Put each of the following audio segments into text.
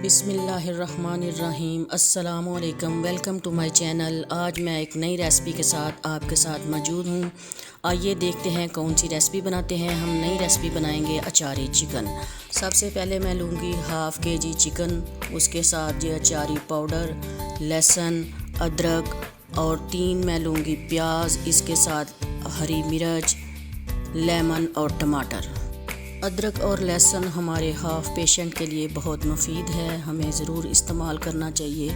बिस्मिल्लाहिर्रहमानिर्रहीम। अस्सलामुअलैकुम। Welcome to my channel. आज मैं एक नई रेसिपी के साथ आपके साथ मौजूद हूँ। आइए देखते हैं कौन सी रेसिपी बनाते हैं। हम नई रेसिपी बनाएंगे अचारी चिकन। सबसे पहले मैं लूँगी हाफ़ केजी चिकन, उसके साथ ये अचारी पाउडर, लहसुन, अदरक और 3 मैं लूँगी प्याज, इसके साथ हरी मिर्च, लेमन और टमाटर। अदरक और लहसुन हमारे हार्ट पेशेंट के लिए बहुत मुफीद है, हमें ज़रूर इस्तेमाल करना चाहिए।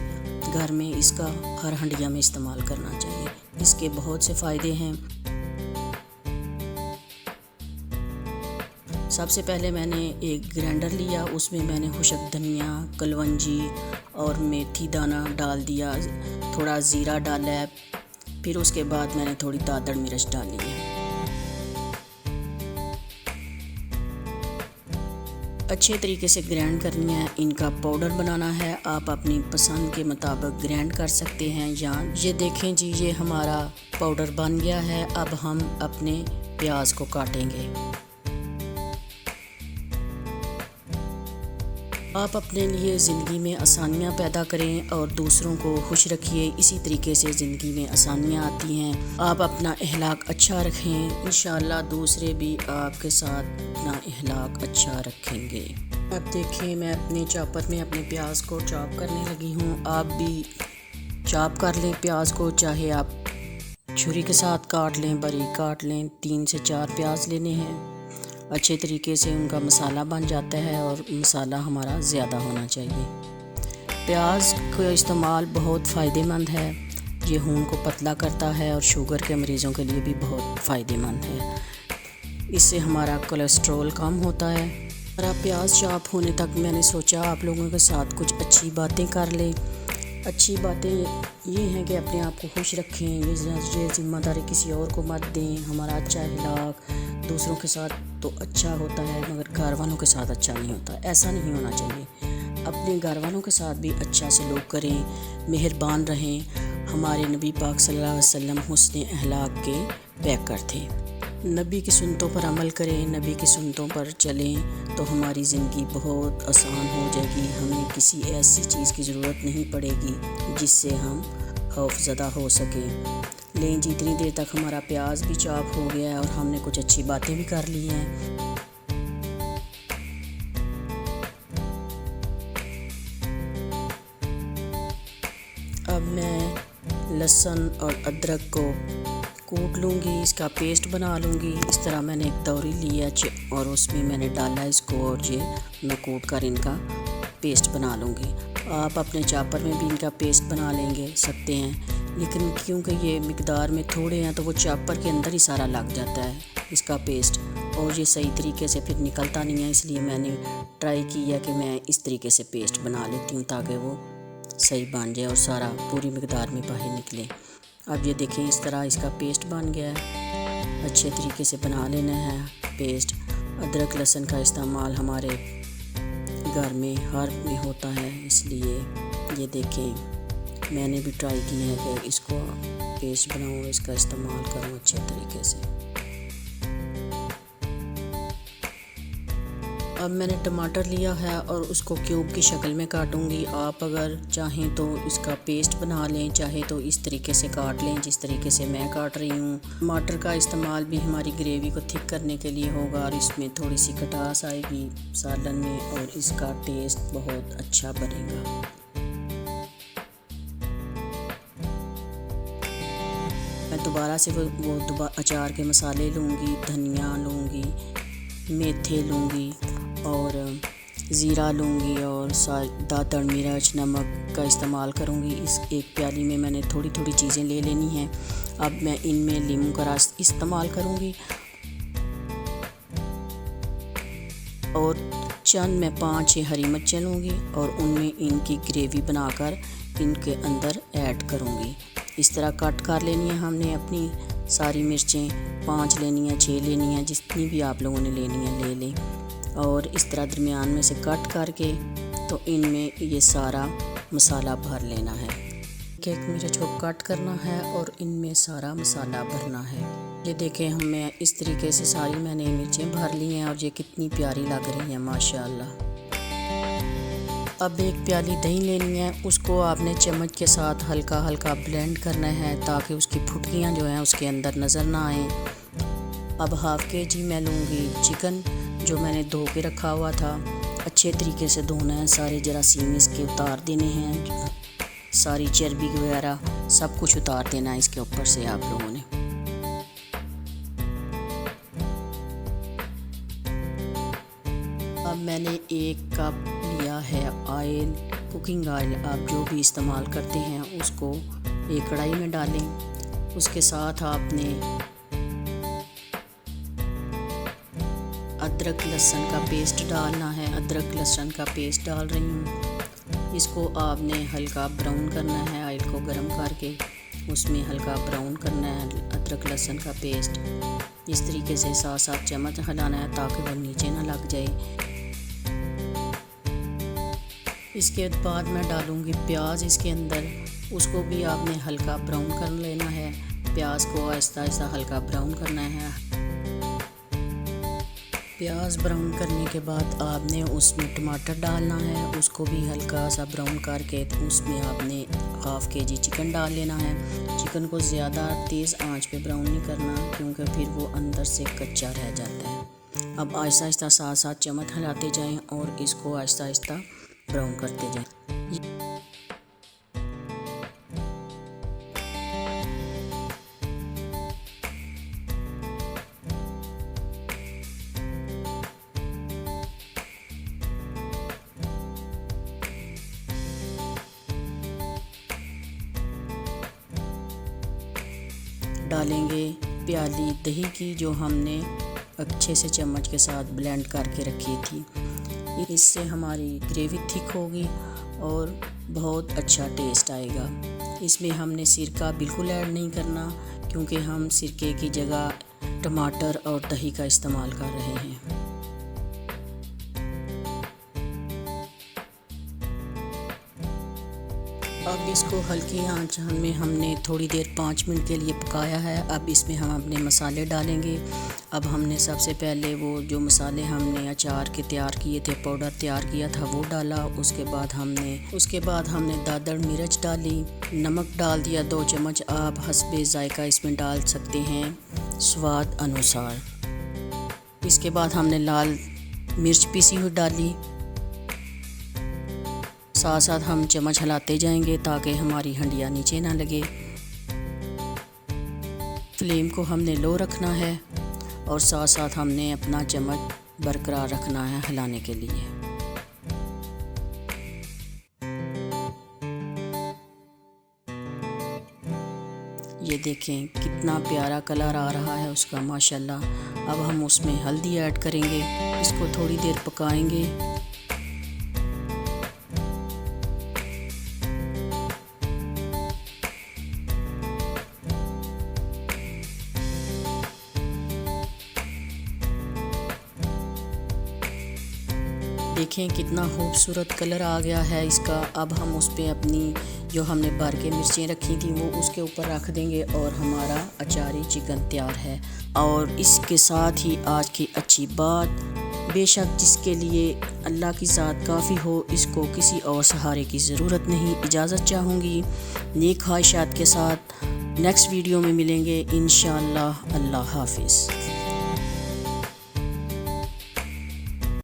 घर में इसका हर हंडिया में इस्तेमाल करना चाहिए, इसके बहुत से फ़ायदे हैं। सबसे पहले मैंने एक ग्राइंडर लिया, उसमें मैंने खुशक धनिया, कलवंजी और मेथी दाना डाल दिया, थोड़ा ज़ीरा डाला है, फिर उसके बाद मैंने थोड़ी दादड़ मिर्च डाली है। अच्छे तरीके से ग्राइंड करनी है, इनका पाउडर बनाना है। आप अपनी पसंद के मुताबिक ग्राइंड कर सकते हैं। या ये देखें जी, ये हमारा पाउडर बन गया है। अब हम अपने प्याज को काटेंगे। आप अपने लिए ज़िंदगी में आसानियाँ पैदा करें और दूसरों को खुश रखिए। इसी तरीके से ज़िंदगी में आसानियाँ आती हैं। आप अपना अखलाक अच्छा रखें, इंशाअल्लाह दूसरे भी आपके साथ अपना अखलाक अच्छा रखेंगे। अब देखें, मैं अपने चॉपर में अपने प्याज को चॉप करने लगी हूँ। आप भी चॉप कर लें प्याज को, चाहे आप छुरी के साथ काट लें, बारीक काट लें। 3 से 4 प्याज लेने हैं। अच्छे तरीके से उनका मसाला बन जाता है और मसाला हमारा ज़्यादा होना चाहिए। प्याज का इस्तेमाल बहुत फ़ायदेमंद है, ये खून को पतला करता है और शुगर के मरीज़ों के लिए भी बहुत फ़ायदेमंद है। इससे हमारा कोलेस्ट्रॉल कम होता है। हमारा प्याज चॉप होने तक मैंने सोचा आप लोगों के साथ कुछ अच्छी बातें कर लें। अच्छी बातें ये हैं कि अपने आप को खुश रखें, ये ज़िम्मेदारी किसी और को मत दें। हमारा अच्छा अखलाक दूसरों के साथ तो अच्छा होता है, मगर घर वालों के साथ अच्छा नहीं होता। ऐसा नहीं होना चाहिए। अपने घर वालों के साथ भी अच्छा सलूक करें, मेहरबान रहें। हमारे नबी पाक सल्लल्लाहु अलैहि वसल्लम हुस्न अखलाक के पैकर थे। नबी की सुन्नतों पर अमल करें, नबी की सुन्नतों पर चलें तो हमारी ज़िंदगी बहुत आसान हो जाएगी। हमें किसी ऐसी चीज़ की ज़रूरत नहीं पड़ेगी जिससे हम खौफज़दा हो सकें। लेकिन जितनी देर तक हमारा प्याज भी चॉप हो गया है और हमने कुछ अच्छी बातें भी कर ली हैं। अब मैं लहसुन और अदरक को कूट लूँगी, इसका पेस्ट बना लूँगी। इस तरह मैंने एक तौरी लिया और उसमें मैंने डाला इसको, और ये मैं कूट कर इनका पेस्ट बना लूँगी। आप अपने चॉपर में भी इनका पेस्ट बना सकते हैं, लेकिन क्योंकि ये मिकदार में थोड़े हैं तो वो चॉपर के अंदर ही सारा लग जाता है इसका पेस्ट, और ये सही तरीके से फिर निकलता नहीं है। इसलिए मैंने ट्राई किया कि मैं इस तरीके से पेस्ट बना लेती हूँ ताकि वो सही बन जाए और सारा पूरी मिकदार में बाहर निकले। अब ये देखें, इस तरह इसका पेस्ट बन गया है। अच्छे तरीके से बना लेना है पेस्ट। अदरक लहसुन का इस्तेमाल हमारे घर में हर में होता है, इसलिए ये देखें मैंने भी ट्राई की है कि इसको पेस्ट बनाऊँ, इसका इस्तेमाल करूँ अच्छे तरीके से। अब मैंने टमाटर लिया है और उसको क्यूब की शक्ल में काटूंगी। आप अगर चाहें तो इसका पेस्ट बना लें, चाहे तो इस तरीके से काट लें जिस तरीके से मैं काट रही हूँ। टमाटर का इस्तेमाल भी हमारी ग्रेवी को थिक करने के लिए होगा और इसमें थोड़ी सी खटास आएगी सालन में और इसका टेस्ट बहुत अच्छा बनेगा। मैं दोबारा से वो अचार के मसाले लूँगी, धनिया लूँगी, मेथी लूँगी और ज़ीरा लूँगी और दादड़ मिर्च नमक का इस्तेमाल करूँगी। इस एक प्याली में मैंने थोड़ी थोड़ी चीज़ें ले लेनी हैं। अब मैं इनमें नींबू का रस इस्तेमाल करूँगी और चंद मैं 5-6 हरी मिर्चें लूँगी और उनमें इनकी ग्रेवी बनाकर इनके अंदर ऐड करूँगी। इस तरह कट कर लेनी है हमने अपनी सारी मिर्चें, 5 लेनी है, 6 लेनी है, जितनी भी आप लोगों ने लेनी है ले लें। और इस तरह दरमियान में से कट करके तो इनमें ये सारा मसाला भर लेना है। एक मिर्च को कट करना है और इनमें सारा मसाला भरना है। ये देखें, हमें इस तरीके से सारी मैंने मिर्चें भर ली हैं और ये कितनी प्यारी लग रही हैं माशाल्लाह। अब एक प्याली दही लेनी है, उसको आपने चम्मच के साथ हल्का हल्का ब्लेंड करना है ताकि उसकी फुटकियाँ जो हैं उसके अंदर नज़र ना आए। अब हाफ़ केजी मैं लूँगी चिकन जो मैंने धो के रखा हुआ था। अच्छे तरीके से धोना है, सारे जरासीम इसके उतार देने हैं, सारी चर्बी वगैरह सब कुछ उतार देना है इसके ऊपर से आप लोगों ने। अब मैंने 1 कप लिया है ऑयल, कुकिंग ऑयल आप जो भी इस्तेमाल करते हैं उसको एक कढ़ाई में डालें। उसके साथ आपने अदरक लहसुन का पेस्ट डालना है। अदरक लहसुन का पेस्ट डाल रही हूँ। इसको आपने हल्का ब्राउन करना है, ऑयल को गर्म करके उसमें हल्का ब्राउन करना है अदरक लहसुन का पेस्ट। इस तरीके से 7-7 चम्मच हिलाना है ताकि वो नीचे ना लग जाए। इसके बाद मैं डालूँगी प्याज इसके अंदर, उसको भी आपने हल्का ब्राउन कर लेना है। प्याज को आहिस्ता आहिस्ता हल्का ब्राउन करना है। प्याज ब्राउन करने के बाद आपने उसमें टमाटर डालना है, उसको भी हल्का सा ब्राउन करके उसमें आपने हाफ़ केजी चिकन डाल लेना है। चिकन को ज़्यादा तेज़ आंच पे ब्राउन नहीं करना क्योंकि फिर वो अंदर से कच्चा रह जाता है। अब आहिस्ता आहिस्ता 7-7 चम्मच हिलाते जाएं और इसको आहिस्ता आहिस्ता ब्राउन करते जाएं। डालेंगे प्याली दही की जो हमने अच्छे से चम्मच के साथ ब्लेंड करके रखी थी। इससे हमारी ग्रेवी थिक होगी और बहुत अच्छा टेस्ट आएगा। इसमें हमने सिरका बिल्कुल ऐड नहीं करना क्योंकि हम सिरके की जगह टमाटर और दही का इस्तेमाल कर रहे हैं। अब इसको हल्की आंच में हमने थोड़ी देर 5 मिनट के लिए पकाया है। अब इसमें हम अपने मसाले डालेंगे। अब हमने सबसे पहले वो जो मसाले हमने अचार के तैयार किए थे, पाउडर तैयार किया था वो डाला। उसके बाद हमने दादड़ मिर्च डाली, नमक डाल दिया 2 चम्मच। आप हस्बे जायका इसमें डाल सकते हैं स्वाद अनुसार। इसके बाद हमने लाल मिर्च पीसी हुई डाली। साथ साथ हम चम्मच हिलाते जाएंगे ताकि हमारी हंडिया नीचे ना लगे। फ्लेम को हमने लो रखना है और साथ साथ हमने अपना चम्मच बरकरार रखना है हिलाने के लिए। ये देखें कितना प्यारा कलर आ रहा है उसका माशाल्लाह। अब हम उसमें हल्दी ऐड करेंगे, इसको थोड़ी देर पकाएंगे। देखें कितना खूबसूरत कलर आ गया है इसका। अब हम उस पर अपनी जो हमने भर के मिर्चें रखी थी वो उसके ऊपर रख देंगे और हमारा अचारी चिकन तैयार है। और इसके साथ ही आज की अच्छी बात, बेशक जिसके लिए अल्लाह की ज़ात काफ़ी हो, इसको किसी और सहारे की ज़रूरत नहीं। इजाज़त चाहूँगी नेक ख्वाहिशात के साथ। नेक्स्ट वीडियो में मिलेंगे इंशाअल्लाह। अल्लाह हाफिज़।